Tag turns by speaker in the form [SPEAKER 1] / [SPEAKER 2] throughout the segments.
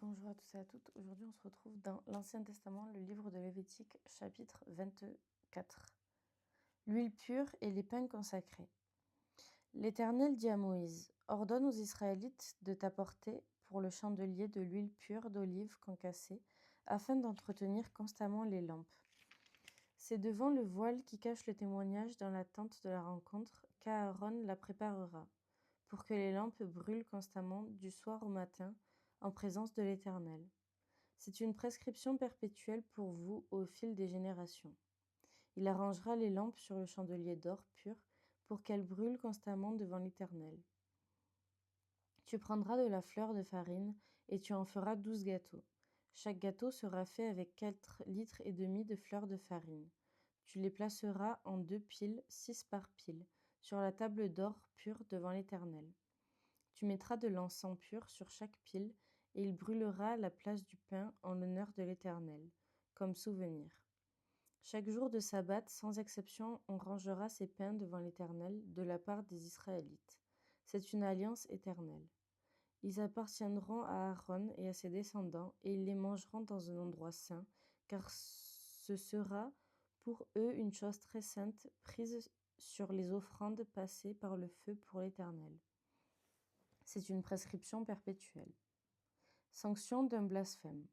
[SPEAKER 1] Bonjour à tous et à toutes. Aujourd'hui, on se retrouve dans l'Ancien Testament, le livre de Lévitique, chapitre 24. L'huile pure et les pains consacrés. L'Éternel dit à Moïse: ordonne aux Israélites de t'apporter pour le chandelier de l'huile pure d'olive concassée, afin d'entretenir constamment les lampes. C'est devant le voile qui cache le témoignage dans la tente de la rencontre qu'Aaron la préparera, pour que les lampes brûlent constamment du soir au matin, en présence de l'Éternel. C'est une prescription perpétuelle pour vous au fil des générations. Il arrangera les lampes sur le chandelier d'or pur pour qu'elles brûlent constamment devant l'Éternel. Tu prendras de la fleur de farine et tu en feras 12 gâteaux. Chaque gâteau sera fait avec 4,5 litres de fleur de farine. Tu les placeras en 2 piles, 6 par pile, sur la table d'or pur devant l'Éternel. Tu mettras de l'encens pur sur chaque pile, et il brûlera à la place du pain en l'honneur de l'Éternel, comme souvenir. Chaque jour de sabbat, sans exception, on rangera ces pains devant l'Éternel de la part des Israélites. C'est une alliance éternelle. Ils appartiendront à Aaron et à ses descendants, et ils les mangeront dans un endroit saint, car ce sera pour eux une chose très sainte, prise sur les offrandes passées par le feu pour l'Éternel. C'est une prescription perpétuelle. Sanction d'un blasphème.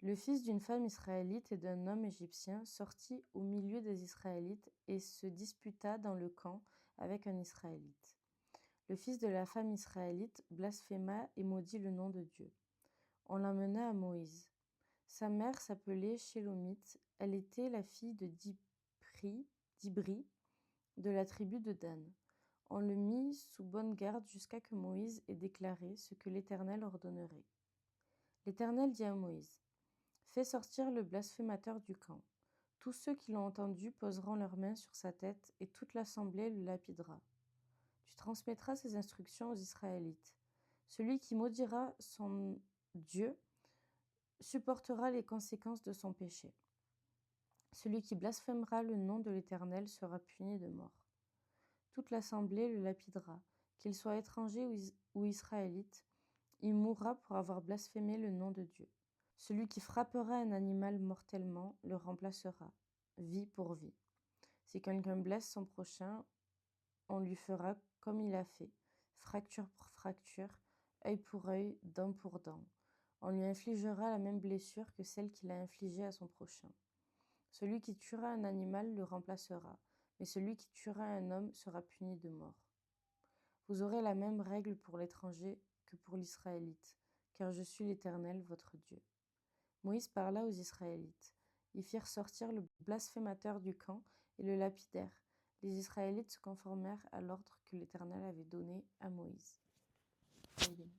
[SPEAKER 1] Le fils d'une femme israélite et d'un homme égyptien sortit au milieu des Israélites et se disputa dans le camp avec un Israélite. Le fils de la femme israélite blasphéma et maudit le nom de Dieu. On l'emmena à Moïse. Sa mère s'appelait Shélomith. Elle était la fille de d'Ibri, de la tribu de Dan. On le mit sous bonne garde jusqu'à que Moïse ait déclaré ce que l'Éternel ordonnerait. L'Éternel dit à Moïse: fais sortir le blasphémateur du camp. Tous ceux qui l'ont entendu poseront leurs mains sur sa tête et toute l'assemblée le lapidera. Tu transmettras ces instructions aux Israélites. Celui qui maudira son Dieu supportera les conséquences de son péché. Celui qui blasphémera le nom de l'Éternel sera puni de mort. Toute l'assemblée le lapidera, qu'il soit étranger ou israélite, il mourra pour avoir blasphémé le nom de Dieu. Celui qui frappera un animal mortellement le remplacera, vie pour vie. Si quelqu'un blesse son prochain, on lui fera comme il a fait, fracture pour fracture, œil pour œil, dent pour dent. On lui infligera la même blessure que celle qu'il a infligée à son prochain. Celui qui tuera un animal le remplacera, mais celui qui tuera un homme sera puni de mort. Vous aurez la même règle pour l'étranger que pour l'Israélite, car je suis l'Éternel, votre Dieu. Moïse parla aux Israélites. Ils firent sortir le blasphémateur du camp et le lapidèrent. Les Israélites se conformèrent à l'ordre que l'Éternel avait donné à Moïse. Amen.